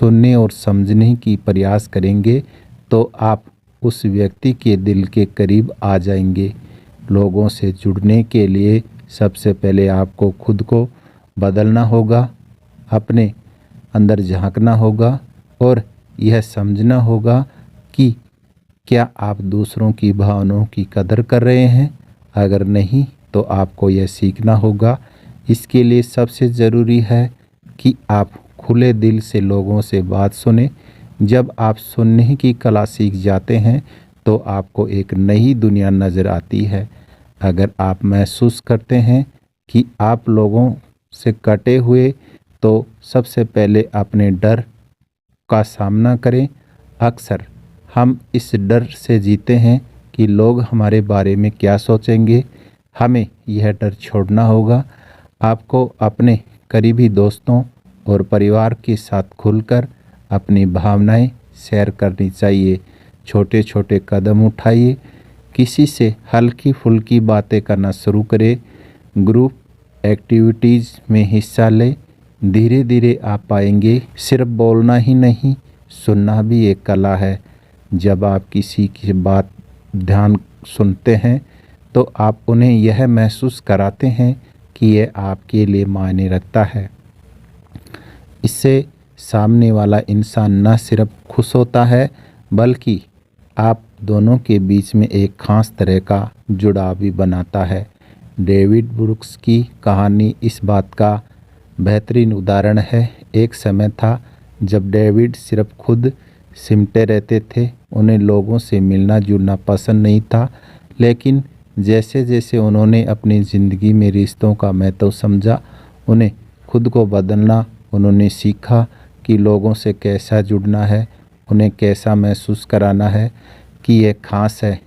सुनने और समझने की प्रयास करेंगे तो आप उस व्यक्ति के दिल के करीब आ जाएंगे। लोगों से जुड़ने के लिए सबसे पहले आपको खुद को बदलना होगा, अपने अंदर झांकना होगा और यह समझना होगा कि क्या आप दूसरों की भावनाओं की कदर कर रहे हैं। अगर नहीं तो आपको यह सीखना होगा। इसके लिए सबसे ज़रूरी है कि आप खुले दिल से लोगों से बात सुने। जब आप सुनने की कला सीख जाते हैं तो आपको एक नई दुनिया नज़र आती है। अगर आप महसूस करते हैं कि आप लोगों से कटे हुए तो सबसे पहले अपने डर का सामना करें। अक्सर हम इस डर से जीते हैं कि लोग हमारे बारे में क्या सोचेंगे। हमें यह डर छोड़ना होगा। आपको अपने करीबी दोस्तों और परिवार के साथ खुलकर अपनी भावनाएं शेयर करनी चाहिए। छोटे छोटे कदम उठाइए, किसी से हल्की फुल्की बातें करना शुरू करें, ग्रुप एक्टिविटीज़ में हिस्सा लें। धीरे धीरे आप पाएंगे सिर्फ बोलना ही नहीं, सुनना भी एक कला है। जब आप किसी की बात ध्यान सुनते हैं तो आप उन्हें यह महसूस कराते हैं कि यह आपके लिए मायने रखता है। इससे सामने वाला इंसान न सिर्फ खुश होता है बल्कि आप दोनों के बीच में एक खास तरह का जुड़ाव भी बनाता है। डेविड ब्रूक्स की कहानी इस बात का बेहतरीन उदाहरण है। एक समय था जब डेविड सिर्फ खुद सिमटे रहते थे। उन्हें लोगों से मिलना जुलना पसंद नहीं था, लेकिन जैसे जैसे उन्होंने अपनी ज़िंदगी में रिश्तों का महत्व समझा, उन्हें खुद को बदलना, उन्होंने सीखा कि लोगों से कैसा जुड़ना है, उन्हें कैसा महसूस कराना है कि यह खास है।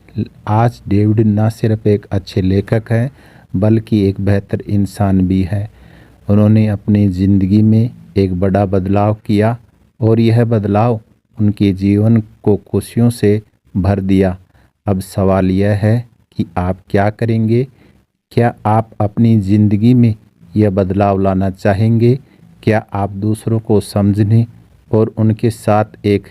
आज डेविड न सिर्फ एक अच्छे लेखक हैं बल्कि एक बेहतर इंसान भी है। उन्होंने अपनी ज़िंदगी में एक बड़ा बदलाव किया और यह बदलाव उनके जीवन को खुशियों से भर दिया। अब सवाल यह है कि आप क्या करेंगे? क्या आप अपनी ज़िंदगी में यह बदलाव लाना चाहेंगे? क्या आप दूसरों को समझने और उनके साथ एक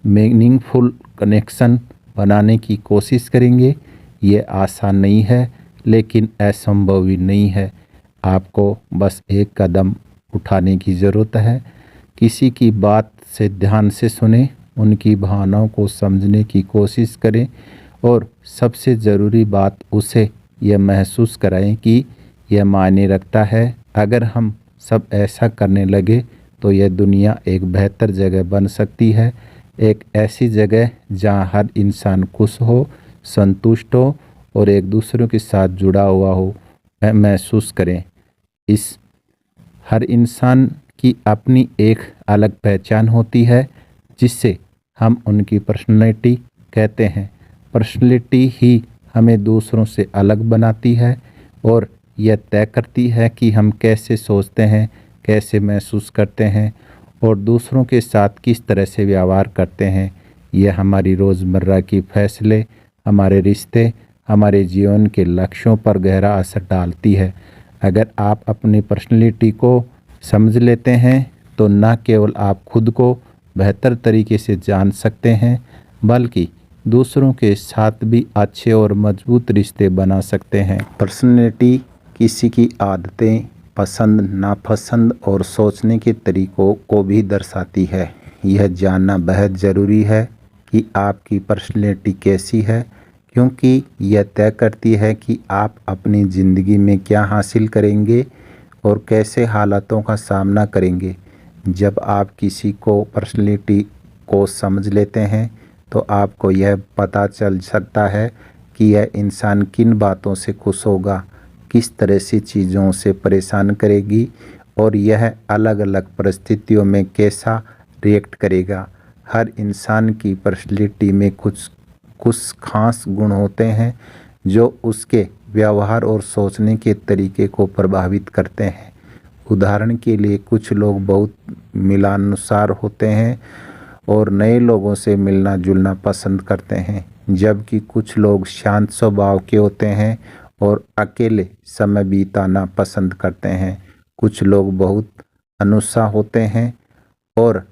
मीनिंगफुल कनेक्शन बनाने की कोशिश करेंगे? ये आसान नहीं है लेकिन असंभव भी नहीं है। आपको बस एक कदम उठाने की ज़रूरत है। किसी की बात से ध्यान से सुने, उनकी भावनाओं को समझने की कोशिश करें और सबसे ज़रूरी बात उसे यह महसूस कराएं कि यह मायने रखता है। अगर हम सब ऐसा करने लगे तो यह दुनिया एक बेहतर जगह बन सकती है। एक ऐसी जगह जहां हर इंसान खुश हो, संतुष्ट हो और एक दूसरे के साथ जुड़ा हुआ हो महसूस करें। इस हर इंसान की अपनी एक अलग पहचान होती है जिससे हम उनकी पर्सनैलिटी कहते हैं। पर्सनैलिटी ही हमें दूसरों से अलग बनाती है और यह तय करती है कि हम कैसे सोचते हैं, कैसे महसूस करते हैं और दूसरों के साथ किस तरह से व्यवहार करते हैं। यह हमारी रोज़मर्रा की फैसले, हमारे रिश्ते, हमारे जीवन के लक्ष्यों पर गहरा असर डालती है। अगर आप अपनी पर्सनैलिटी को समझ लेते हैं तो न केवल आप खुद को बेहतर तरीके से जान सकते हैं बल्कि दूसरों के साथ भी अच्छे और मजबूत रिश्ते बना सकते हैं। पर्सनैलिटी किसी की आदतें, पसंद, नापसंद और सोचने के तरीकों को भी दर्शाती है। यह जानना बेहद ज़रूरी है कि आपकी पर्सनैलिटी कैसी है, क्योंकि यह तय करती है कि आप अपनी ज़िंदगी में क्या हासिल करेंगे और कैसे हालातों का सामना करेंगे। जब आप किसी को पर्सनैलिटी को समझ लेते हैं तो आपको यह पता चल सकता है कि यह इंसान किन बातों से खुश होगा, किस तरह से चीज़ों से परेशान करेगी और यह अलग अलग परिस्थितियों में कैसा रिएक्ट करेगा। हर इंसान की पर्सनैलिटी में कुछ खास गुण होते हैं जो उसके व्यवहार और सोचने के तरीके को प्रभावित करते हैं। उदाहरण के लिए कुछ लोग बहुत मिलनसार होते हैं और नए लोगों से मिलना जुलना पसंद करते हैं, जबकि कुछ लोग शांत स्वभाव के होते हैं और अकेले समय बिताना पसंद करते हैं। कुछ लोग बहुत अनुत्साह होते हैं और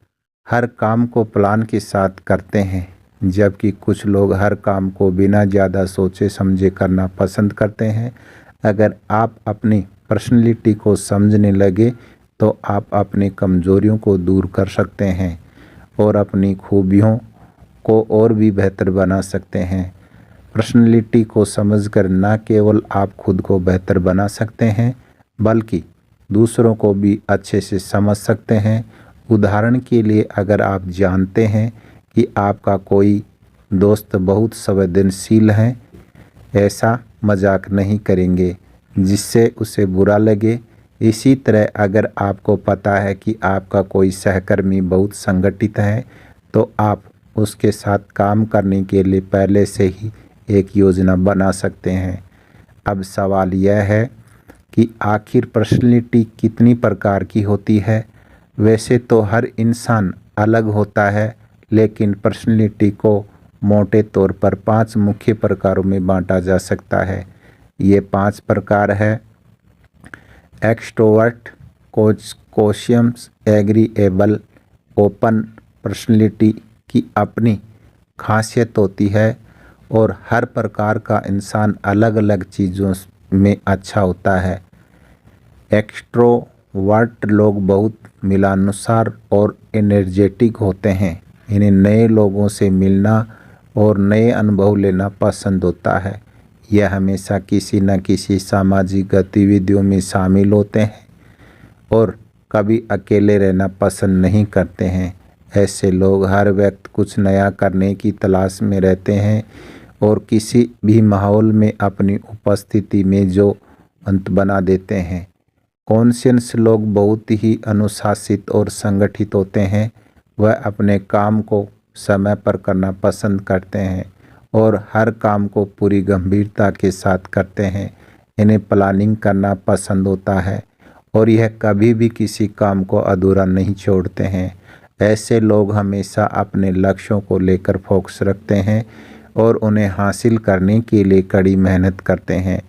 हर काम को प्लान के साथ करते हैं, जबकि कुछ लोग हर काम को बिना ज़्यादा सोचे समझे करना पसंद करते हैं। अगर आप अपनी पर्सनैलिटी को समझने लगे तो आप अपनी कमज़ोरियों को दूर कर सकते हैं और अपनी खूबियों को और भी बेहतर बना सकते हैं। पर्सनैलिटी को समझकर न केवल आप खुद को बेहतर बना सकते हैं, बल्कि दूसरों को भी अच्छे से समझ सकते हैं। उदाहरण के लिए, अगर आप जानते हैं कि आपका कोई दोस्त बहुत संवेदनशील है, ऐसा मजाक नहीं करेंगे जिससे उसे बुरा लगे। इसी तरह अगर आपको पता है कि आपका कोई सहकर्मी बहुत संगठित है, तो आप उसके साथ काम करने के लिए पहले से ही एक योजना बना सकते हैं। अब सवाल यह है कि आखिर पर्सनैलिटी कितनी प्रकार की होती है। वैसे तो हर इंसान अलग होता है, लेकिन पर्सनैलिटी को मोटे तौर पर 5 मुख्य प्रकारों में बांटा जा सकता है। ये 5 प्रकार है: extrovert, cautious, agreeable, open. Personality की अपनी खासियत होती है और हर प्रकार का इंसान अलग अलग चीज़ों में अच्छा होता है। एक्सट्रोवर्ट लोग बहुत मिलनसार और एनर्जेटिक होते हैं। इन्हें नए लोगों से मिलना और नए अनुभव लेना पसंद होता है। यह हमेशा किसी न किसी सामाजिक गतिविधियों में शामिल होते हैं और कभी अकेले रहना पसंद नहीं करते हैं। ऐसे लोग हर वक्त कुछ नया करने की तलाश में रहते हैं और किसी भी माहौल में अपनी उपस्थिति में जो अंत बना देते हैं। कॉन्शियस लोग बहुत ही अनुशासित और संगठित होते हैं। वह अपने काम को समय पर करना पसंद करते हैं और हर काम को पूरी गंभीरता के साथ करते हैं। इन्हें प्लानिंग करना पसंद होता है और यह कभी भी किसी काम को अधूरा नहीं छोड़ते हैं। ऐसे लोग हमेशा अपने लक्ष्यों को लेकर फोकस रखते हैं और उन्हें हासिल करने के लिए कड़ी मेहनत करते हैं।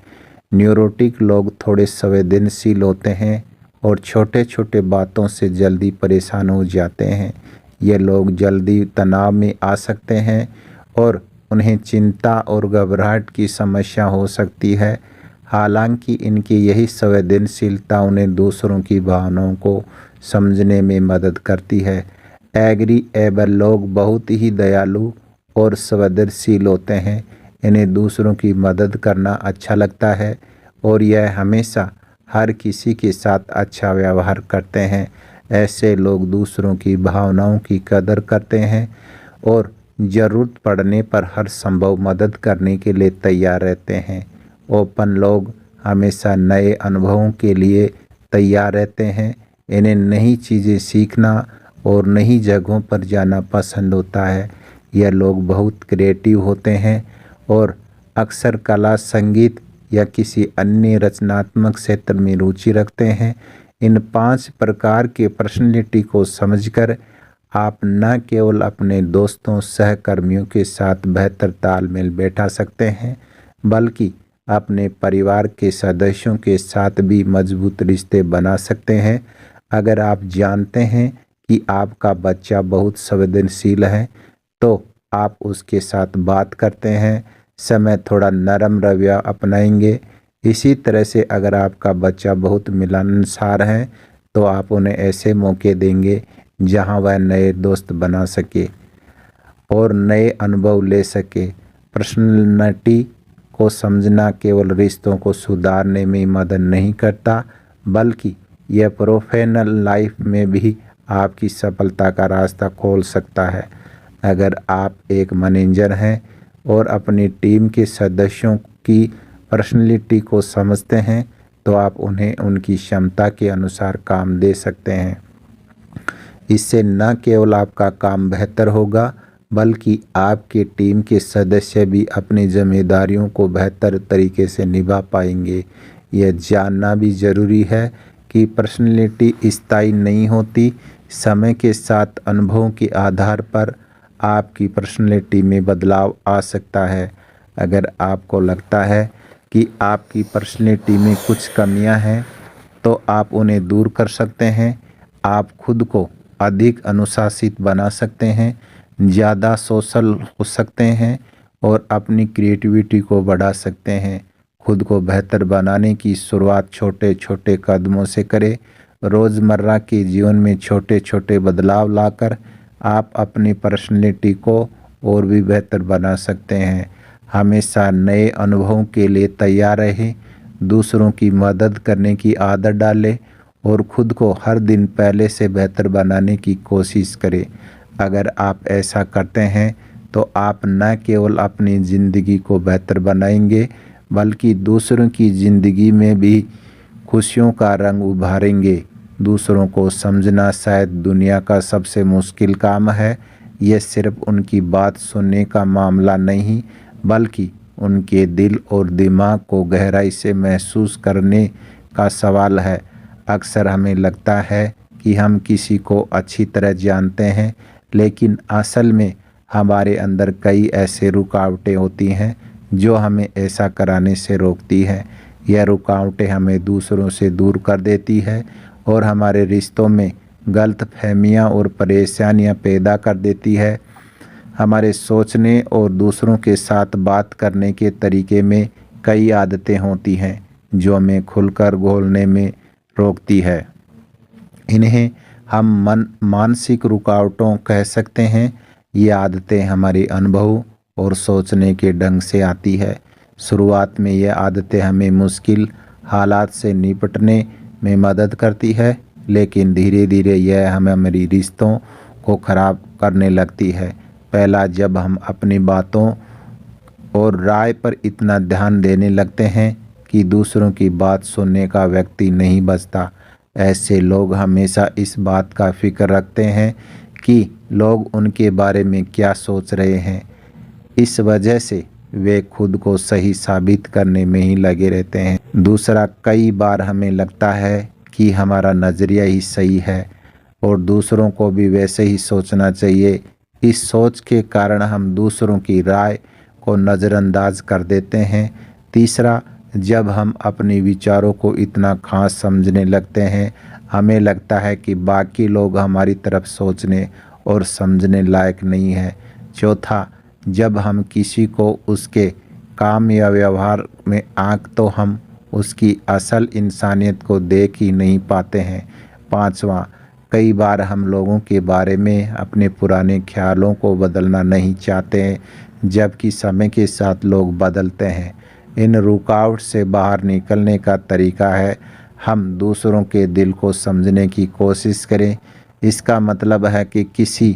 न्यूरोटिक लोग थोड़े संवेदनशील होते हैं और छोटे छोटे बातों से जल्दी परेशान हो जाते हैं। ये लोग जल्दी तनाव में आ सकते हैं और उन्हें चिंता और घबराहट की समस्या हो सकती है। हालांकि इनकी यही संवेदनशीलता उन्हें दूसरों की भावनाओं को समझने में मदद करती है। एग्रीएबल लोग बहुत ही दयालु और संवेदनशील होते हैं। इन्हें दूसरों की मदद करना अच्छा लगता है और यह हमेशा हर किसी के साथ अच्छा व्यवहार करते हैं। ऐसे लोग दूसरों की भावनाओं की कदर करते हैं और ज़रूरत पड़ने पर हर संभव मदद करने के लिए तैयार रहते हैं। ओपन लोग हमेशा नए अनुभवों के लिए तैयार रहते हैं। इन्हें नई चीज़ें सीखना और नई जगहों पर जाना पसंद होता है। यह लोग बहुत क्रिएटिव होते हैं और अक्सर कला, संगीत या किसी अन्य रचनात्मक क्षेत्र में रुचि रखते हैं। इन 5 प्रकार के पर्सनैलिटी को समझकर आप न केवल अपने दोस्तों, सहकर्मियों के साथ बेहतर तालमेल बैठा सकते हैं, बल्कि अपने परिवार के सदस्यों के साथ भी मजबूत रिश्ते बना सकते हैं। अगर आप जानते हैं कि आपका बच्चा बहुत संवेदनशील है, तो आप उसके साथ बात करते हैं समय थोड़ा नरम रवैया अपनाएंगे। इसी तरह से अगर आपका बच्चा बहुत मिलनसार है, तो आप उन्हें ऐसे मौके देंगे जहां वह नए दोस्त बना सके और नए अनुभव ले सके। पर्सनैलिटी को समझना केवल रिश्तों को सुधारने में मदद नहीं करता, बल्कि यह प्रोफेशनल लाइफ में भी आपकी सफलता का रास्ता खोल सकता है। अगर आप एक मैनेजर हैं और अपनी टीम के सदस्यों की पर्सनैलिटी को समझते हैं, तो आप उन्हें उनकी क्षमता के अनुसार काम दे सकते हैं। इससे न केवल आपका काम बेहतर होगा, बल्कि आपके टीम के सदस्य भी अपनी जिम्मेदारियों को बेहतर तरीके से निभा पाएंगे। यह जानना भी ज़रूरी है कि पर्सनैलिटी स्थायी नहीं होती। समय के साथ अनुभवों के आधार पर आपकी पर्सनैलिटी में बदलाव आ सकता है। अगर आपको लगता है कि आपकी पर्सनैलिटी में कुछ कमियां हैं, तो आप उन्हें दूर कर सकते हैं। आप खुद को अधिक अनुशासित बना सकते हैं, ज़्यादा सोशल हो सकते हैं और अपनी क्रिएटिविटी को बढ़ा सकते हैं। खुद को बेहतर बनाने की शुरुआत छोटे छोटे कदमों से करें। रोज़मर्रा के जीवन में छोटे छोटे बदलाव लाकर आप अपनी पर्सनैलिटी को और भी बेहतर बना सकते हैं। हमेशा नए अनुभवों के लिए तैयार रहें, दूसरों की मदद करने की आदत डालें और खुद को हर दिन पहले से बेहतर बनाने की कोशिश करें। अगर आप ऐसा करते हैं तो आप न केवल अपनी ज़िंदगी को बेहतर बनाएंगे बल्कि दूसरों की ज़िंदगी में भी खुशियों का रंग उभारेंगे। दूसरों को समझना शायद दुनिया का सबसे मुश्किल काम है। यह सिर्फ उनकी बात सुनने का मामला नहीं बल्कि उनके दिल और दिमाग को गहराई से महसूस करने का सवाल है। अक्सर हमें लगता है कि हम किसी को अच्छी तरह जानते हैं, लेकिन असल में हमारे अंदर कई ऐसे रुकावटें होती हैं जो हमें ऐसा कराने से रोकती है। यह रुकावटें हमें दूसरों से दूर कर देती है और हमारे रिश्तों में गलतफहमियां और परेशानियां पैदा कर देती है। हमारे सोचने और दूसरों के साथ बात करने के तरीके में कई आदतें होती हैं जो हमें खुलकर बोलने में रोकती है। इन्हें हम मानसिक रुकावटों कह सकते हैं। ये आदतें हमारे अनुभव और सोचने के ढंग से आती है। शुरुआत में ये आदतें हमें मुश्किल हालात से निपटने में मदद करती है, लेकिन धीरे धीरे यह हमारे रिश्तों को ख़राब करने लगती है। पहला, जब हम अपनी बातों और राय पर इतना ध्यान देने लगते हैं कि दूसरों की बात सुनने का व्यक्ति नहीं बचता। ऐसे लोग हमेशा इस बात का फिक्र रखते हैं कि लोग उनके बारे में क्या सोच रहे हैं। इस वजह से वे खुद को सही साबित करने में ही लगे रहते हैं। दूसरा, कई बार हमें लगता है कि हमारा नज़रिया ही सही है और दूसरों को भी वैसे ही सोचना चाहिए। इस सोच के कारण हम दूसरों की राय को नज़रअंदाज कर देते हैं। तीसरा, जब हम अपने विचारों को इतना खास समझने लगते हैं, हमें लगता है कि बाकी लोग हमारी तरफ सोचने और समझने लायक नहीं है। चौथा, जब हम किसी को उसके काम या व्यवहार में आंक तो हम उसकी असल इंसानियत को देख ही नहीं पाते हैं। पांचवा, कई बार हम लोगों के बारे में अपने पुराने ख्यालों को बदलना नहीं चाहते हैं, जबकि समय के साथ लोग बदलते हैं। इन रुकावट से बाहर निकलने का तरीका है हम दूसरों के दिल को समझने की कोशिश करें। इसका मतलब है कि किसी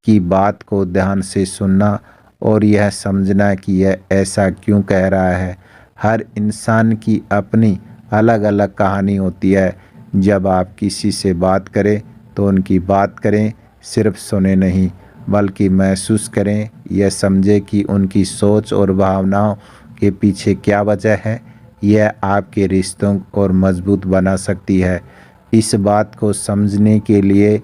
की बात को ध्यान से सुनना और यह समझना कि यह ऐसा क्यों कह रहा है। हर इंसान की अपनी अलग अलग कहानी होती है। जब आप किसी से बात करें तो उनकी बात करें, सिर्फ सुने नहीं बल्कि महसूस करें। यह समझें कि उनकी सोच और भावनाओं के पीछे क्या वजह है। यह आपके रिश्तों और मजबूत बना सकती है। इस बात को समझने के लिए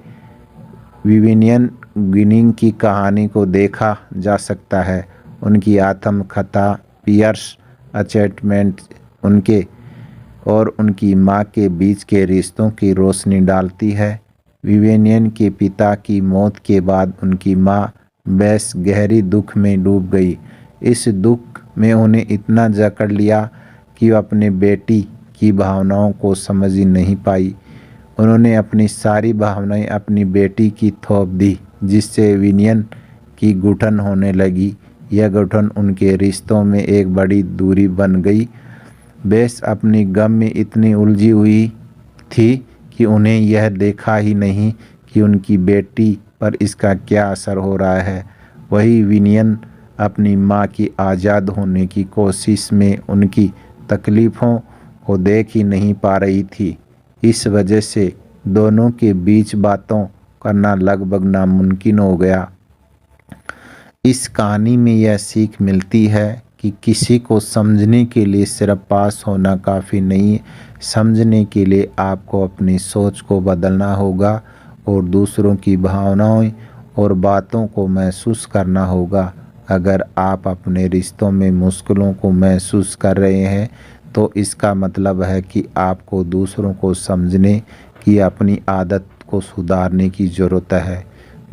विवियन गिनिंग की कहानी को देखा जा सकता है। उनकी आत्मकथा पियर्स अचेटमेंट उनके और उनकी मां के बीच के रिश्तों की रोशनी डालती है। विवियन के पिता की मौत के बाद उनकी मां बेस गहरी दुख में डूब गई। इस दुख में उन्हें इतना जकड़ लिया कि वह अपने बेटी की भावनाओं को समझ ही नहीं पाई। उन्होंने अपनी सारी भावनाएं अपनी बेटी की थोप दी, जिससे विवियन की घुटन होने लगी। यह घुटन उनके रिश्तों में एक बड़ी दूरी बन गई। बेस अपनी गम में इतनी उलझी हुई थी कि उन्हें यह देखा ही नहीं कि उनकी बेटी पर इसका क्या असर हो रहा है। वही विवियन अपनी मां की आज़ाद होने की कोशिश में उनकी तकलीफ़ों को देख ही नहीं पा रही थी। इस वजह से दोनों के बीच बातों करना लगभग नामुमकिन हो गया। इस कहानी में यह सीख मिलती है कि किसी को समझने के लिए सिर्फ पास होना काफ़ी नहीं, समझने के लिए आपको अपनी सोच को बदलना होगा और दूसरों की भावनाओं और बातों को महसूस करना होगा। अगर आप अपने रिश्तों में मुश्किलों को महसूस कर रहे हैं तो इसका मतलब है कि आपको दूसरों को समझने की अपनी आदत को सुधारने की ज़रूरत है।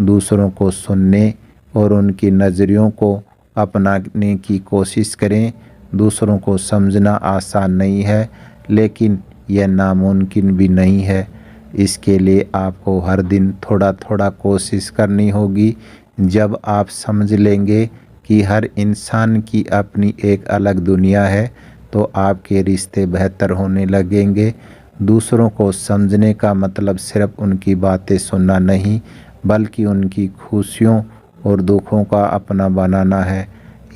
दूसरों को सुनने और उनकी नज़रियों को अपनाने की कोशिश करें। दूसरों को समझना आसान नहीं है, लेकिन यह नामुमकिन भी नहीं है। इसके लिए आपको हर दिन थोड़ा थोड़ा कोशिश करनी होगी। जब आप समझ लेंगे कि हर इंसान की अपनी एक अलग दुनिया है, तो आपके रिश्ते बेहतर होने लगेंगे। दूसरों को समझने का मतलब सिर्फ उनकी बातें सुनना नहीं, बल्कि उनकी खुशियों और दुखों का अपना बनाना है।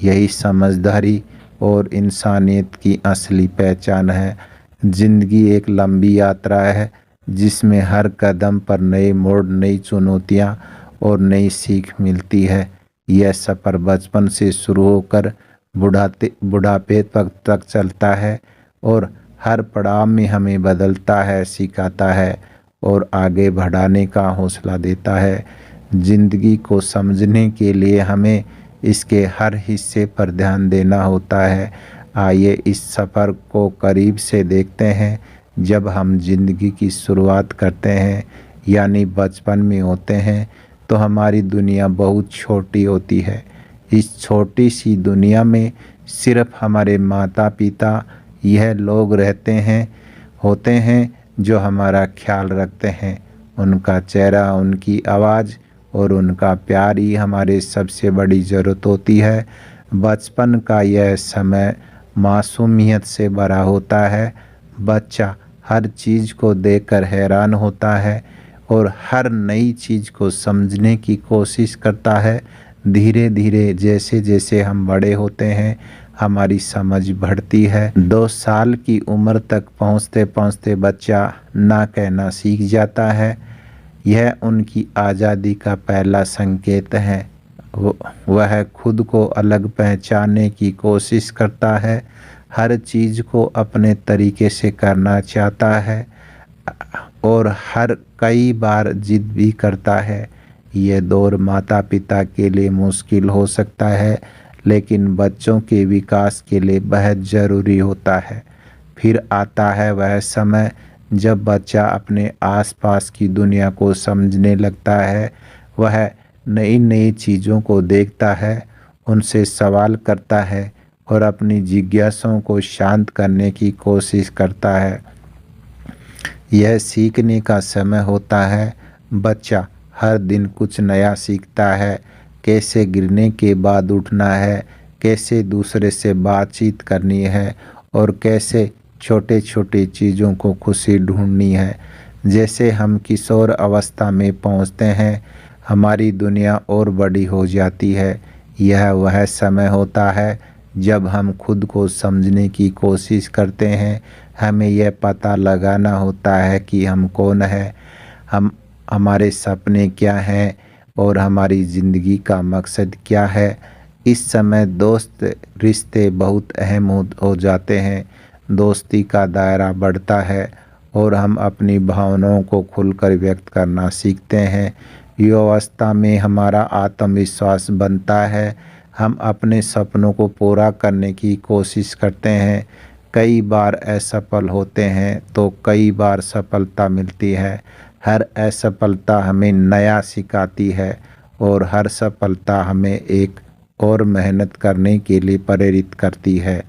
यही समझदारी और इंसानियत की असली पहचान है। ज़िंदगी एक लंबी यात्रा है, जिसमें हर कदम पर नए मोड़, नई चुनौतियाँ और नई सीख मिलती है। यह सफ़र बचपन से शुरू होकर बुढ़ापे तक चलता है और हर पड़ाव में हमें बदलता है, सिखाता है और आगे बढ़ाने का हौसला देता है। ज़िंदगी को समझने के लिए हमें इसके हर हिस्से पर ध्यान देना होता है। आइए इस सफ़र को करीब से देखते हैं। जब हम ज़िंदगी की शुरुआत करते हैं, यानी बचपन में होते हैं, तो हमारी दुनिया बहुत छोटी होती है। इस छोटी सी दुनिया में सिर्फ हमारे माता पिता, यह लोग होते हैं जो हमारा ख्याल रखते हैं। उनका चेहरा, उनकी आवाज़ और उनका प्यार ही हमारे सबसे बड़ी ज़रूरत होती है। बचपन का यह समय मासूमियत से भरा होता है। बच्चा हर चीज़ को देखकर हैरान होता है और हर नई चीज़ को समझने की कोशिश करता है। धीरे धीरे जैसे जैसे हम बड़े होते हैं, हमारी समझ बढ़ती है। 2 साल की उम्र तक पहुँचते पहुँचते बच्चा ना कहना सीख जाता है। यह उनकी आज़ादी का पहला संकेत है। वह खुद को अलग पहचानने की कोशिश करता है, हर चीज़ को अपने तरीके से करना चाहता है और हर कई बार जिद भी करता है। यह दौर माता पिता के लिए मुश्किल हो सकता है, लेकिन बच्चों के विकास के लिए बहुत ज़रूरी होता है। फिर आता है वह समय जब बच्चा अपने आसपास की दुनिया को समझने लगता है। वह नई नई चीज़ों को देखता है, उनसे सवाल करता है और अपनी जिज्ञासाओं को शांत करने की कोशिश करता है। यह सीखने का समय होता है। बच्चा हर दिन कुछ नया सीखता है, कैसे गिरने के बाद उठना है, कैसे दूसरे से बातचीत करनी है और कैसे छोटे छोटे चीज़ों को खुशी ढूंढनी है। जैसे हम किशोर अवस्था में पहुंचते हैं, हमारी दुनिया और बड़ी हो जाती है। यह वह समय होता है जब हम खुद को समझने की कोशिश करते हैं। हमें यह पता लगाना होता है कि हम कौन हैं, हमारे सपने क्या हैं और हमारी ज़िंदगी का मकसद क्या है। इस समय दोस्त रिश्ते बहुत अहम हो जाते हैं। दोस्ती का दायरा बढ़ता है और हम अपनी भावनाओं को खुलकर व्यक्त करना सीखते हैं। युवावस्था में हमारा आत्मविश्वास बनता है। हम अपने सपनों को पूरा करने की कोशिश करते हैं। कई बार असफल होते हैं तो कई बार सफलता मिलती है। हर असफलता हमें नया सिखाती है और हर सफलता हमें एक और मेहनत करने के लिए प्रेरित करती है।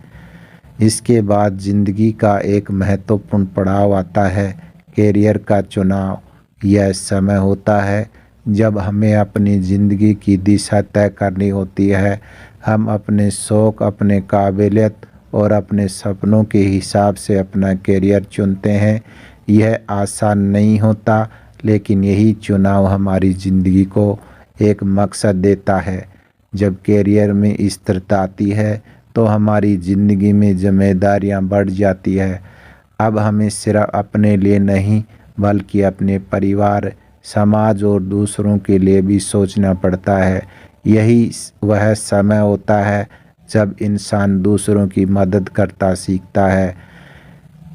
इसके बाद ज़िंदगी का एक महत्वपूर्ण पड़ाव आता है, कैरियर का चुनाव। यह समय होता है जब हमें अपनी ज़िंदगी की दिशा तय करनी होती है। हम अपने शौक़, अपने काबिलियत और अपने सपनों के हिसाब से अपना कैरियर चुनते हैं। यह आसान नहीं होता, लेकिन यही चुनाव हमारी ज़िंदगी को एक मकसद देता है। जब कैरियर में स्थिरता आती है, तो हमारी ज़िंदगी में जिम्मेदारियां बढ़ जाती है। अब हमें सिर्फ अपने लिए नहीं, बल्कि अपने परिवार, समाज और दूसरों के लिए भी सोचना पड़ता है। यही वह समय होता है जब इंसान दूसरों की मदद करता सीखता है।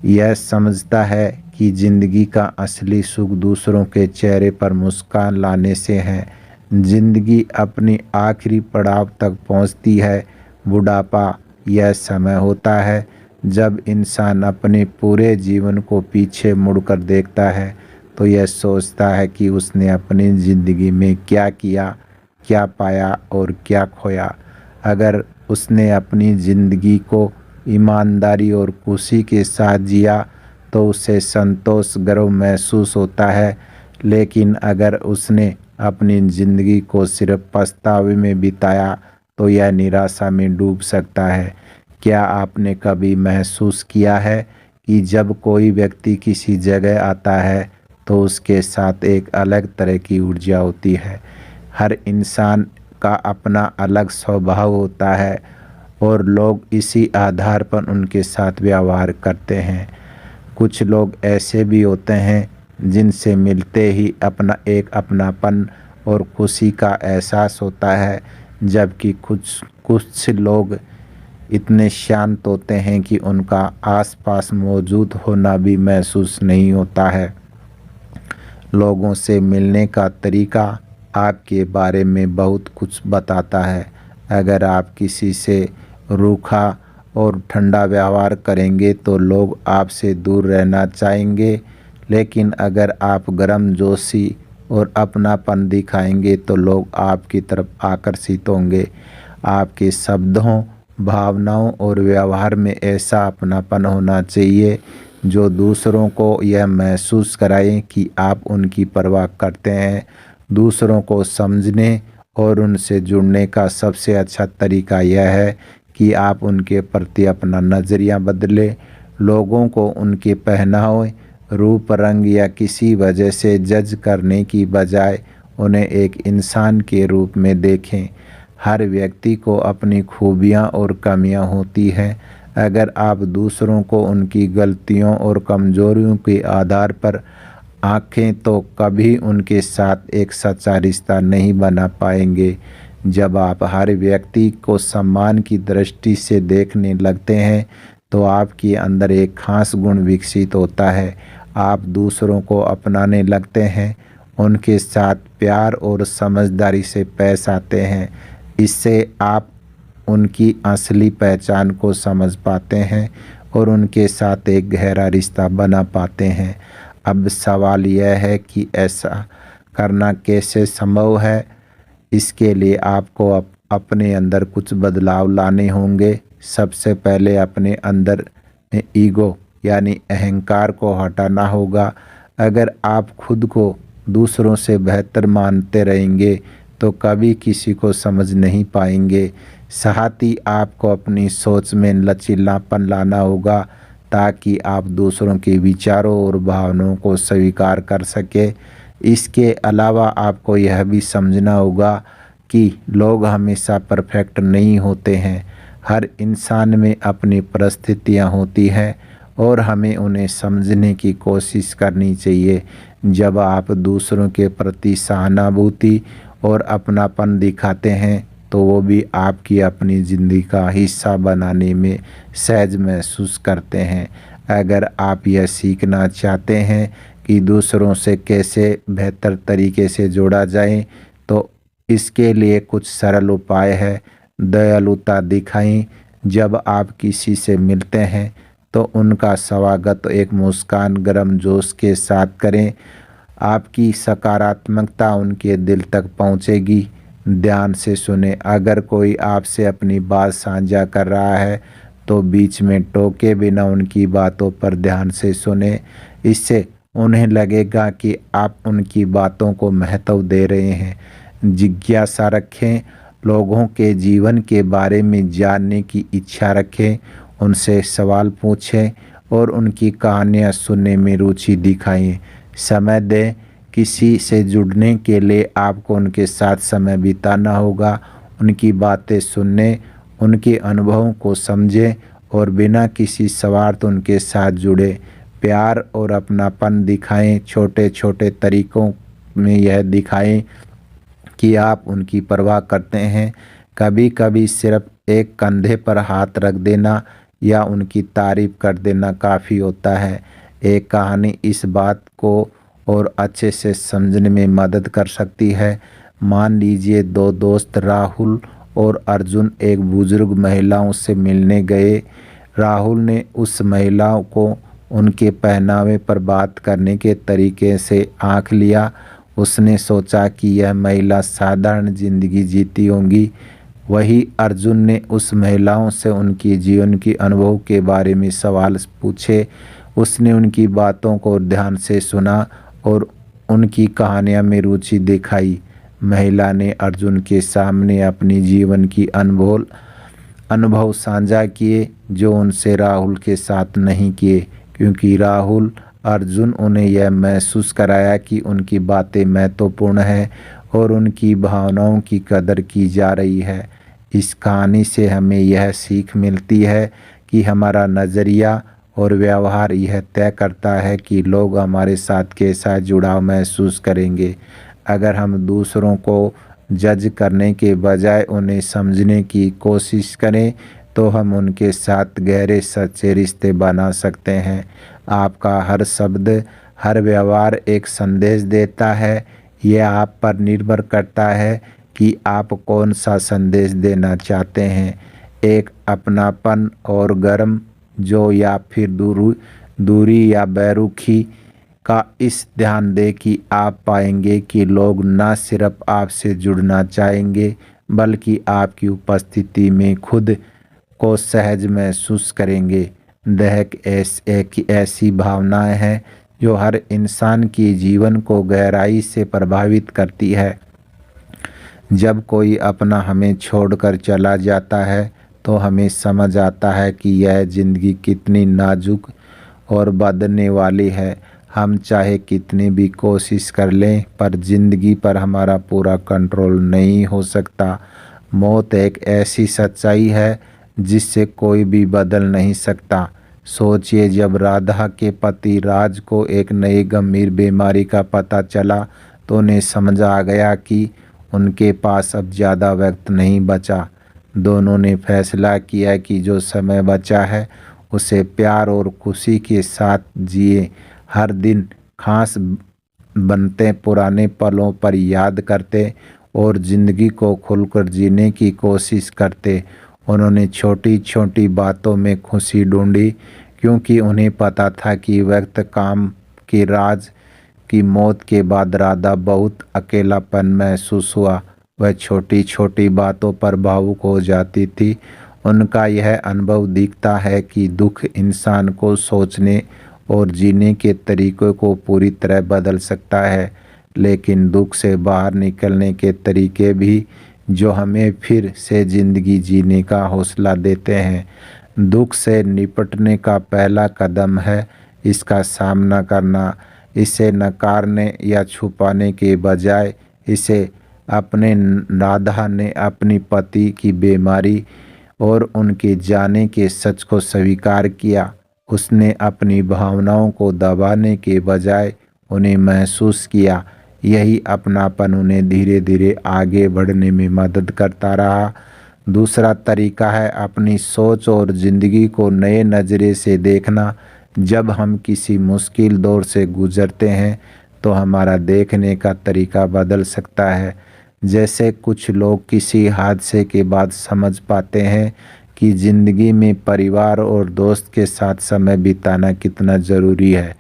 यह समझता है कि ज़िंदगी का असली सुख दूसरों के चेहरे पर मुस्कान लाने से है। ज़िंदगी अपनी आखिरी पड़ाव तक पहुंचती है, बुढ़ापा। यह समय होता है जब इंसान अपने पूरे जीवन को पीछे मुड़कर देखता है, तो यह सोचता है कि उसने अपनी ज़िंदगी में क्या किया, क्या पाया और क्या खोया। अगर उसने अपनी ज़िंदगी को ईमानदारी और खुशी के साथ जिया तो उसे संतोष, गर्व महसूस होता है। लेकिन अगर उसने अपनी ज़िंदगी को सिर्फ पछतावे में बिताया तो यह निराशा में डूब सकता है। क्या आपने कभी महसूस किया है कि जब कोई व्यक्ति किसी जगह आता है तो उसके साथ एक अलग तरह की ऊर्जा होती है। हर इंसान का अपना अलग स्वभाव होता है और लोग इसी आधार पर उनके साथ व्यवहार करते हैं। कुछ लोग ऐसे भी होते हैं जिनसे मिलते ही एक अपनापन और खुशी का एहसास होता है, जबकि कुछ कुछ लोग इतने शांत होते हैं कि उनका आसपास मौजूद होना भी महसूस नहीं होता है। लोगों से मिलने का तरीका आपके बारे में बहुत कुछ बताता है। अगर आप किसी से रूखा और ठंडा व्यवहार करेंगे तो लोग आपसे दूर रहना चाहेंगे, लेकिन अगर आप गर्मजोशी और अपनापन दिखाएंगे तो लोग आपकी तरफ आकर्षित होंगे। आपके शब्दों, भावनाओं और व्यवहार में ऐसा अपनापन होना चाहिए जो दूसरों को यह महसूस कराए कि आप उनकी परवाह करते हैं। दूसरों को समझने और उनसे जुड़ने का सबसे अच्छा तरीका यह है कि आप उनके प्रति अपना नज़रिया बदलें। लोगों को उनके पहनावे, रूप, रंग या किसी वजह से जज करने की बजाय उन्हें एक इंसान के रूप में देखें। हर व्यक्ति को अपनी खूबियाँ और कमियाँ होती हैं। अगर आप दूसरों को उनकी गलतियों और कमजोरियों के आधार पर आंकें तो कभी उनके साथ एक सच्चा रिश्ता नहीं बना पाएंगे। जब आप हर व्यक्ति को सम्मान की दृष्टि से देखने लगते हैं तो आपके अंदर एक खास गुण विकसित होता है। आप दूसरों को अपनाने लगते हैं, उनके साथ प्यार और समझदारी से पेश आते हैं। इससे आप उनकी असली पहचान को समझ पाते हैं और उनके साथ एक गहरा रिश्ता बना पाते हैं। अब सवाल यह है कि ऐसा करना कैसे संभव है। इसके लिए आपको अपने अंदर कुछ बदलाव लाने होंगे। सबसे पहले अपने अंदर ईगो यानी अहंकार को हटाना होगा। अगर आप खुद को दूसरों से बेहतर मानते रहेंगे तो कभी किसी को समझ नहीं पाएंगे। साथ ही आपको अपनी सोच में लचीलापन लाना होगा ताकि आप दूसरों के विचारों और भावनाओं को स्वीकार कर सके। इसके अलावा आपको यह भी समझना होगा कि लोग हमेशा परफेक्ट नहीं होते हैं। हर इंसान में अपनी परिस्थितियां होती हैं और हमें उन्हें समझने की कोशिश करनी चाहिए। जब आप दूसरों के प्रति सहानुभूति और अपनापन दिखाते हैं तो वो भी आपकी अपनी ज़िंदगी का हिस्सा बनाने में सहज महसूस करते हैं। अगर आप यह सीखना चाहते हैं कि दूसरों से कैसे बेहतर तरीके से जोड़ा जाए तो इसके लिए कुछ सरल उपाय है। दयालुता दिखाएं। जब आप किसी से मिलते हैं तो उनका स्वागत एक मुस्कान, गर्मजोश के साथ करें। आपकी सकारात्मकता उनके दिल तक पहुंचेगी। ध्यान से सुने। अगर कोई आपसे अपनी बात साझा कर रहा है तो बीच में टोके बिना उनकी बातों पर ध्यान से सुने। इससे उन्हें लगेगा कि आप उनकी बातों को महत्व दे रहे हैं। जिज्ञासा रखें। लोगों के जीवन के बारे में जानने की इच्छा रखें। उनसे सवाल पूछें और उनकी कहानियाँ सुनने में रुचि दिखाएं। समय दें। किसी से जुड़ने के लिए आपको उनके साथ समय बिताना होगा। उनकी बातें सुनने, उनके अनुभवों को समझें और बिना किसी स्वार्थ उनके साथ जुड़े। प्यार और अपनापन दिखाएं। छोटे छोटे तरीकों में यह दिखाएं कि आप उनकी परवाह करते हैं। कभी कभी सिर्फ एक कंधे पर हाथ रख देना या उनकी तारीफ कर देना काफ़ी होता है। एक कहानी इस बात को और अच्छे से समझने में मदद कर सकती है। मान लीजिए दो दोस्त राहुल और अर्जुन एक बुजुर्ग महिलाओं से मिलने गए। राहुल ने उस महिलाओं को उनके पहनावे पर, बात करने के तरीके से आँख लिया। उसने सोचा कि यह महिला साधारण जिंदगी जीती होंगी। वही अर्जुन ने उस महिलाओं से उनकी जीवन की अनुभव के बारे में सवाल पूछे। उसने उनकी बातों को ध्यान से सुना और उनकी कहानियों में रुचि दिखाई। महिला ने अर्जुन के सामने अपनी जीवन की अनुभव साझा किए, जो उनसे राहुल के साथ नहीं किए, क्योंकि राहुल अर्जुन उन्हें यह महसूस कराया कि उनकी बातें महत्वपूर्ण हैं और उनकी भावनाओं की कदर की जा रही है। इस कहानी से हमें यह सीख मिलती है कि हमारा नज़रिया और व्यवहार यह तय करता है कि लोग हमारे साथ कैसा जुड़ाव महसूस करेंगे। अगर हम दूसरों को जज करने के बजाय उन्हें समझने की कोशिश करें तो हम उनके साथ गहरे सच्चे रिश्ते बना सकते हैं। आपका हर शब्द, हर व्यवहार एक संदेश देता है। यह आप पर निर्भर करता है कि आप कौन सा संदेश देना चाहते हैं, एक अपनापन और गर्म जो, या फिर दूरी या बेरुखी का। इस ध्यान दें कि आप पाएंगे कि लोग न सिर्फ आपसे जुड़ना चाहेंगे बल्कि आपकी उपस्थिति में खुद को सहज महसूस करेंगे। दहक एक ऐसी भावनाएं हैं जो हर इंसान के जीवन को गहराई से प्रभावित करती है। जब कोई अपना हमें छोड़कर चला जाता है तो हमें समझ आता है कि यह ज़िंदगी कितनी नाजुक और बदलने वाली है। हम चाहे कितनी भी कोशिश कर लें पर ज़िंदगी पर हमारा पूरा कंट्रोल नहीं हो सकता। मौत एक ऐसी सच्चाई है जिससे कोई भी बदल नहीं सकता। सोचिए, जब राधा के पति राज को एक नई गंभीर बीमारी का पता चला तो उन्हें समझ आ गया कि उनके पास अब ज़्यादा वक्त नहीं बचा। दोनों ने फैसला किया कि जो समय बचा है उसे प्यार और खुशी के साथ जिए। हर दिन खास बनते, पुराने पलों पर याद करते और ज़िंदगी को खुलकर जीने की कोशिश करते। उन्होंने छोटी छोटी बातों में खुशी ढूंढी क्योंकि उन्हें पता था कि वक्त काम की राज की मौत के बाद राधा बहुत अकेलापन महसूस हुआ। वह छोटी छोटी बातों पर भावुक हो जाती थी। उनका यह अनुभव दिखता है कि दुख इंसान को सोचने और जीने के तरीक़ों को पूरी तरह बदल सकता है, लेकिन दुख से बाहर निकलने के तरीके भी जो हमें फिर से ज़िंदगी जीने का हौसला देते हैं। दुख से निपटने का पहला कदम है इसका सामना करना। इसे नकारने या छुपाने के बजाय इसे अपने राधा ने अपनी पति की बीमारी और उनके जाने के सच को स्वीकार किया। उसने अपनी भावनाओं को दबाने के बजाय उन्हें महसूस किया। यही अपनापन उन्हें धीरे धीरे आगे बढ़ने में मदद करता रहा। दूसरा तरीका है अपनी सोच और ज़िंदगी को नए नज़रिए से देखना। जब हम किसी मुश्किल दौर से गुजरते हैं तो हमारा देखने का तरीका बदल सकता है। जैसे कुछ लोग किसी हादसे के बाद समझ पाते हैं कि ज़िंदगी में परिवार और दोस्त के साथ समय बिताना कितना ज़रूरी है।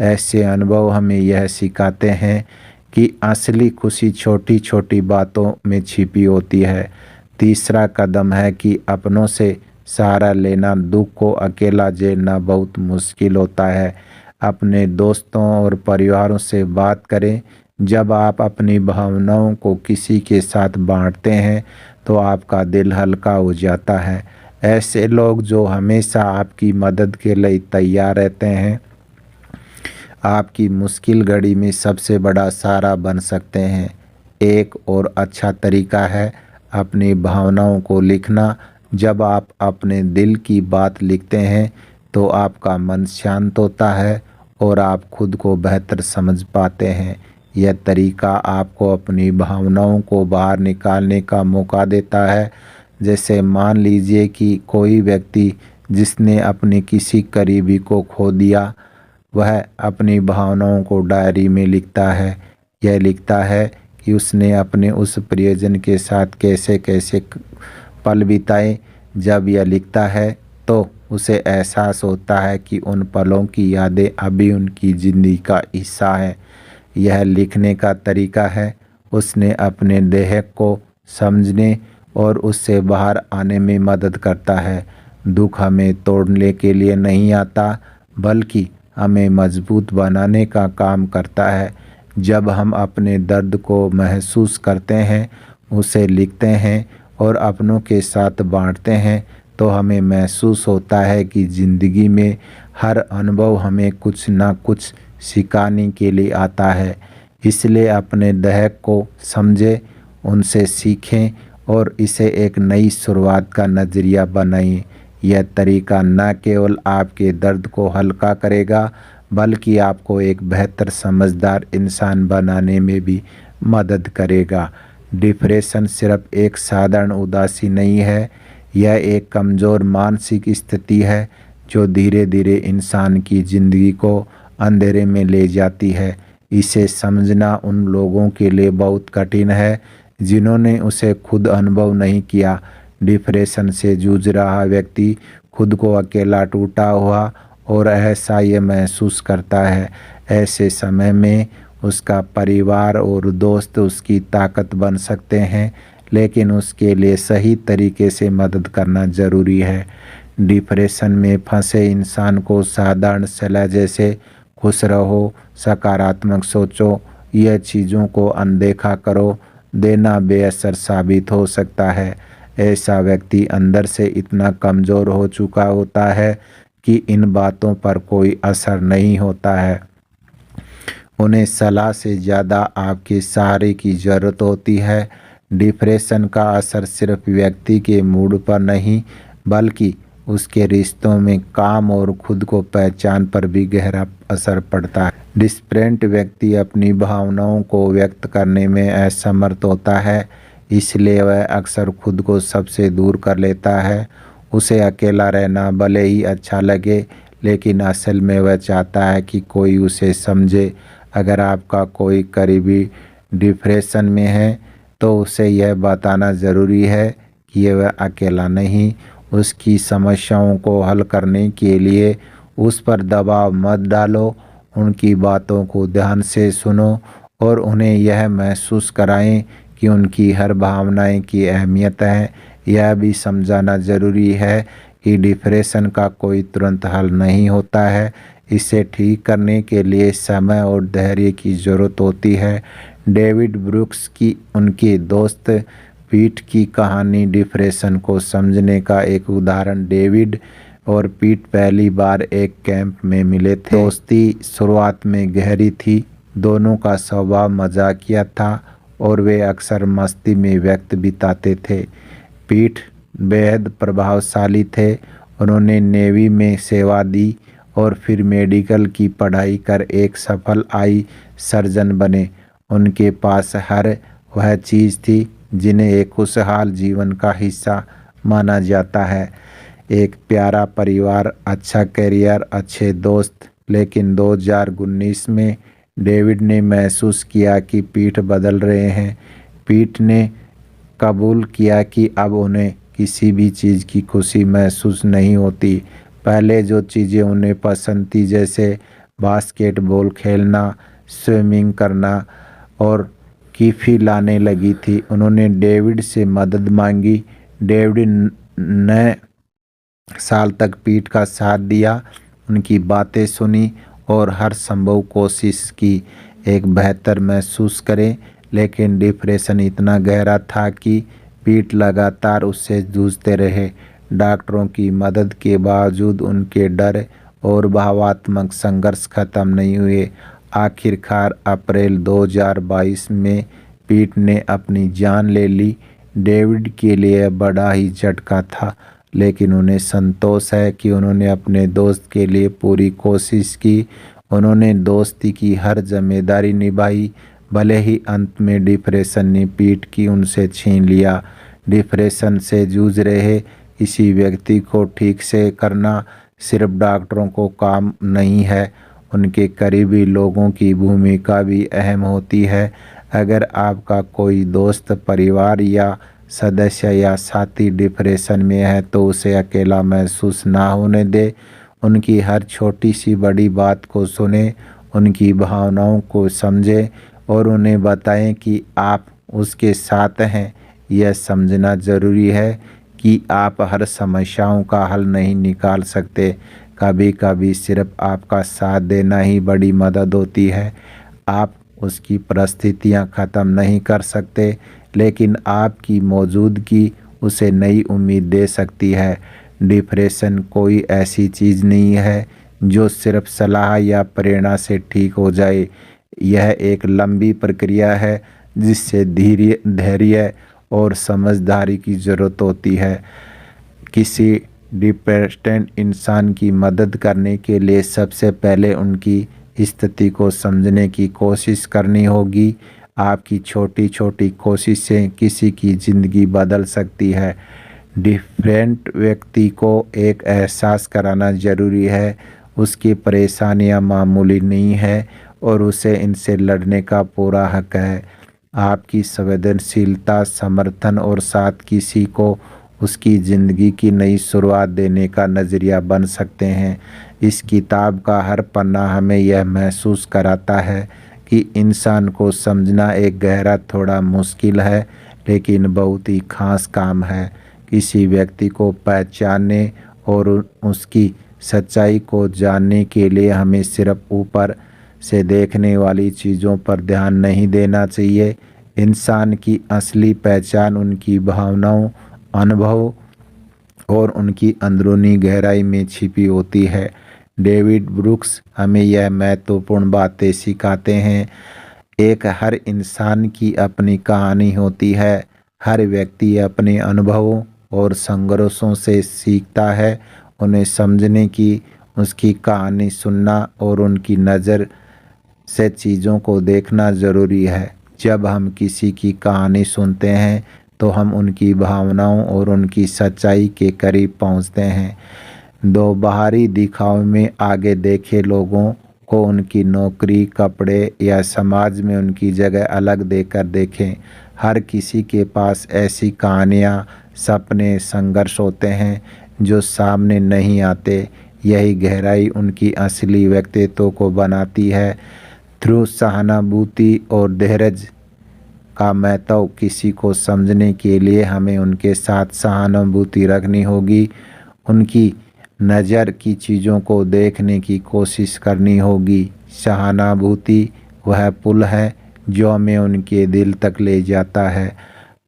ऐसे अनुभव हमें यह सिखाते हैं कि असली खुशी छोटी छोटी बातों में छिपी होती है। तीसरा कदम है कि अपनों से सहारा लेना। दुख को अकेला झेलना बहुत मुश्किल होता है। अपने दोस्तों और परिवारों से बात करें। जब आप अपनी भावनाओं को किसी के साथ बांटते हैं तो आपका दिल हल्का हो जाता है। ऐसे लोग जो हमेशा आपकी मदद के लिए तैयार रहते हैं आपकी मुश्किल घड़ी में सबसे बड़ा सहारा बन सकते हैं। एक और अच्छा तरीका है अपनी भावनाओं को लिखना। जब आप अपने दिल की बात लिखते हैं तो आपका मन शांत होता है और आप खुद को बेहतर समझ पाते हैं। यह तरीका आपको अपनी भावनाओं को बाहर निकालने का मौका देता है। जैसे मान लीजिए कि कोई व्यक्ति जिसने अपने किसी करीबी को खो दिया, वह अपनी भावनाओं को डायरी में लिखता है। यह लिखता है कि उसने अपने उस प्रियजन के साथ कैसे कैसे पल बिताए। जब यह लिखता है तो उसे एहसास होता है कि उन पलों की यादें अभी उनकी ज़िंदगी का हिस्सा है। यह लिखने का तरीका है, उसने अपने देह को समझने और उससे बाहर आने में मदद करता है। दुख हमें तोड़ने के लिए नहीं आता, बल्कि हमें मजबूत बनाने का काम करता है। जब हम अपने दर्द को महसूस करते हैं, उसे लिखते हैं और अपनों के साथ बांटते हैं, तो हमें महसूस होता है कि ज़िंदगी में हर अनुभव हमें कुछ ना कुछ सिखाने के लिए आता है। इसलिए अपने देह को समझें, उनसे सीखें और इसे एक नई शुरुआत का नज़रिया बनाएं। यह तरीका न केवल आपके दर्द को हल्का करेगा, बल्कि आपको एक बेहतर समझदार इंसान बनाने में भी मदद करेगा। डिप्रेशन सिर्फ एक साधारण उदासी नहीं है, यह एक कमज़ोर मानसिक स्थिति है जो धीरे धीरे इंसान की ज़िंदगी को अंधेरे में ले जाती है। इसे समझना उन लोगों के लिए बहुत कठिन है जिन्होंने उसे खुद अनुभव नहीं किया। डिप्रेशन से जूझ रहा व्यक्ति खुद को अकेला, टूटा हुआ और असहाय महसूस करता है। ऐसे समय में उसका परिवार और दोस्त उसकी ताकत बन सकते हैं, लेकिन उसके लिए सही तरीके से मदद करना ज़रूरी है। डिप्रेशन में फंसे इंसान को साधारण सलाह जैसे खुश रहो, सकारात्मक सोचो, यह चीज़ों को अनदेखा करो देना बेअसर साबित हो सकता है। ऐसा व्यक्ति अंदर से इतना कमज़ोर हो चुका होता है कि इन बातों पर कोई असर नहीं होता है। उन्हें सलाह से ज़्यादा आपके सहारे की ज़रूरत होती है। डिप्रेशन का असर सिर्फ व्यक्ति के मूड पर नहीं, बल्कि उसके रिश्तों में, काम और खुद को पहचान पर भी गहरा असर पड़ता है। डिप्रेस्ड व्यक्ति अपनी भावनाओं को व्यक्त करने में असमर्थ होता है, इसलिए वह अक्सर खुद को सबसे दूर कर लेता है। उसे अकेला रहना भले ही अच्छा लगे, लेकिन असल में वह चाहता है कि कोई उसे समझे। अगर आपका कोई करीबी डिप्रेशन में है, तो उसे यह बताना ज़रूरी है कि वह अकेला नहीं। उसकी समस्याओं को हल करने के लिए उस पर दबाव मत डालो, उनकी बातों को ध्यान से सुनो और उन्हें यह महसूस कराएं कि उनकी हर भावनाएं की अहमियत है। यह भी समझाना ज़रूरी है कि डिप्रेशन का कोई तुरंत हल नहीं होता है, इसे ठीक करने के लिए समय और धैर्य की ज़रूरत होती है। डेविड ब्रूक्स की उनके दोस्त पीट की कहानी डिप्रेशन को समझने का एक उदाहरण। डेविड और पीट पहली बार एक कैंप में मिले थे। दोस्ती शुरुआत में गहरी थी, दोनों का स्वभाव मजाकिया था और वे अक्सर मस्ती में वक्त बिताते थे। पीट बेहद प्रभावशाली थे, उन्होंने नेवी में सेवा दी और फिर मेडिकल की पढ़ाई कर एक सफल आई सर्जन बने। उनके पास हर वह चीज़ थी जिन्हें एक खुशहाल जीवन का हिस्सा माना जाता है। एक प्यारा परिवार, अच्छा करियर, अच्छे दोस्त। लेकिन 2019 में डेविड ने महसूस किया कि पीट बदल रहे हैं। पीट ने कबूल किया कि अब उन्हें किसी भी चीज़ की खुशी महसूस नहीं होती। पहले जो चीज़ें उन्हें पसंद थी, जैसे बास्केटबॉल खेलना, स्विमिंग करना और कॉफ़ी लाने लगी थी। उन्होंने डेविड से मदद मांगी। डेविड ने साल तक पीट का साथ दिया, उनकी बातें सुनी और हर संभव कोशिश की एक बेहतर महसूस करें। लेकिन डिप्रेशन इतना गहरा था कि पीट लगातार उससे जूझते रहे। डॉक्टरों की मदद के बावजूद उनके डर और भावात्मक संघर्ष खत्म नहीं हुए। आखिरकार अप्रैल 2022 में पीट ने अपनी जान ले ली। डेविड के लिए बड़ा ही झटका था, लेकिन उन्हें संतोष है कि उन्होंने अपने दोस्त के लिए पूरी कोशिश की। उन्होंने दोस्ती की हर जिम्मेदारी निभाई, भले ही अंत में डिप्रेशन ने पीट की उनसे छीन लिया। डिप्रेशन से जूझ रहे किसी व्यक्ति को ठीक से करना सिर्फ डॉक्टरों को काम नहीं है, उनके करीबी लोगों की भूमिका भी अहम होती है। अगर आपका कोई दोस्त, परिवार या सदस्य या साथी डिप्रेशन में है तो उसे अकेला महसूस ना होने दे। उनकी हर छोटी सी बड़ी बात को सुने, उनकी भावनाओं को समझें और उन्हें बताएं कि आप उसके साथ हैं। यह समझना ज़रूरी है कि आप हर समस्याओं का हल नहीं निकाल सकते। कभी कभी सिर्फ आपका साथ देना ही बड़ी मदद होती है। आप उसकी परिस्थितियां ख़त्म नहीं कर सकते, लेकिन आपकी मौजूदगी उसे नई उम्मीद दे सकती है। डिप्रेशन कोई ऐसी चीज़ नहीं है जो सिर्फ सलाह या प्रेरणा से ठीक हो जाए। यह एक लंबी प्रक्रिया है जिससे धैर्य और समझदारी की ज़रूरत होती है। किसी डिप्रेस्ड इंसान की मदद करने के लिए सबसे पहले उनकी स्थिति को समझने की कोशिश करनी होगी। आपकी छोटी छोटी कोशिशें किसी की ज़िंदगी बदल सकती है। डिफरेंट व्यक्ति को एक एहसास कराना ज़रूरी है, उसकी परेशानियां मामूली नहीं है और उसे इनसे लड़ने का पूरा हक है। आपकी संवेदनशीलता, समर्थन और साथ किसी को उसकी ज़िंदगी की नई शुरुआत देने का नज़रिया बन सकते हैं। इस किताब का हर पन्ना हमें यह महसूस कराता है कि इंसान को समझना एक गहरा, थोड़ा मुश्किल है, लेकिन बहुत ही खास काम है। किसी व्यक्ति को पहचानने और उसकी सच्चाई को जानने के लिए हमें सिर्फ ऊपर से देखने वाली चीज़ों पर ध्यान नहीं देना चाहिए। इंसान की असली पहचान उनकी भावनाओं, अनुभव और उनकी अंदरूनी गहराई में छिपी होती है। डेविड ब्रूक्स हमें यह महत्वपूर्ण बातें सिखाते हैं। हर इंसान की अपनी कहानी होती है। हर व्यक्ति अपने अनुभवों और संघर्षों से सीखता है। उन्हें समझने की, उसकी कहानी सुनना और उनकी नज़र से चीज़ों को देखना ज़रूरी है। जब हम किसी की कहानी सुनते हैं तो हम उनकी भावनाओं और उनकी सच्चाई के करीब पहुंचते हैं। दो बाहरी दिखावे में आगे देखे लोगों को उनकी नौकरी, कपड़े या समाज में उनकी जगह अलग देकर देखें। हर किसी के पास ऐसी कहानियाँ, सपने, संघर्ष होते हैं जो सामने नहीं आते। यही गहराई उनकी असली व्यक्तित्व को बनाती है। थ्रू सहानुभूति और धैर्य का महत्व, किसी को समझने के लिए हमें उनके साथ सहानुभूति रखनी होगी, उनकी नज़र की चीज़ों को देखने की कोशिश करनी होगी। सहानुभूति वह पुल है जो हमें उनके दिल तक ले जाता है।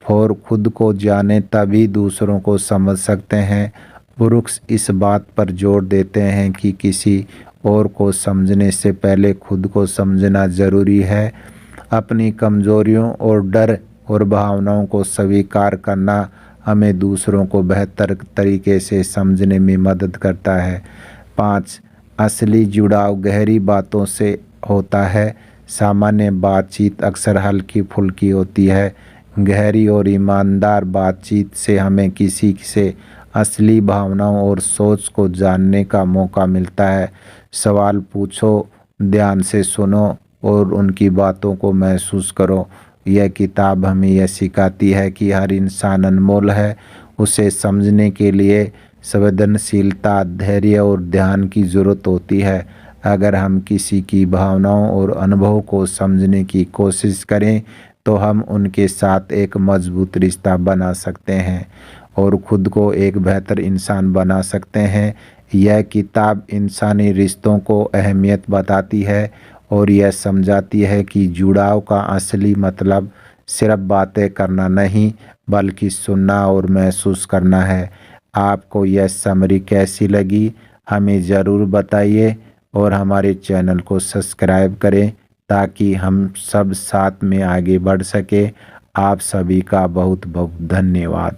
और खुद को जाने तभी दूसरों को समझ सकते हैं। ब्रूक्स इस बात पर जोर देते हैं कि किसी और को समझने से पहले खुद को समझना ज़रूरी है। अपनी कमजोरियों और डर और भावनाओं को स्वीकार करना हमें दूसरों को बेहतर तरीके से समझने में मदद करता है। 5. असली जुड़ाव गहरी बातों से होता है। सामान्य बातचीत अक्सर हल्की फुल्की होती है। गहरी और ईमानदार बातचीत से हमें किसी से असली भावनाओं और सोच को जानने का मौका मिलता है। सवाल पूछो, ध्यान से सुनो और उनकी बातों को महसूस करो। यह किताब हमें यह सिखाती है कि हर इंसान अनमोल है। उसे समझने के लिए संवेदनशीलता, धैर्य और ध्यान की ज़रूरत होती है। अगर हम किसी की भावनाओं और अनुभव को समझने की कोशिश करें तो हम उनके साथ एक मजबूत रिश्ता बना सकते हैं और खुद को एक बेहतर इंसान बना सकते हैं। यह किताब इंसानी रिश्तों को अहमियत बताती है और यह समझाती है कि जुड़ाव का असली मतलब सिर्फ बातें करना नहीं, बल्कि सुनना और महसूस करना है। आपको यह समरी कैसी लगी हमें ज़रूर बताइए और हमारे चैनल को सब्सक्राइब करें ताकि हम सब साथ में आगे बढ़ सके। आप सभी का बहुत बहुत धन्यवाद।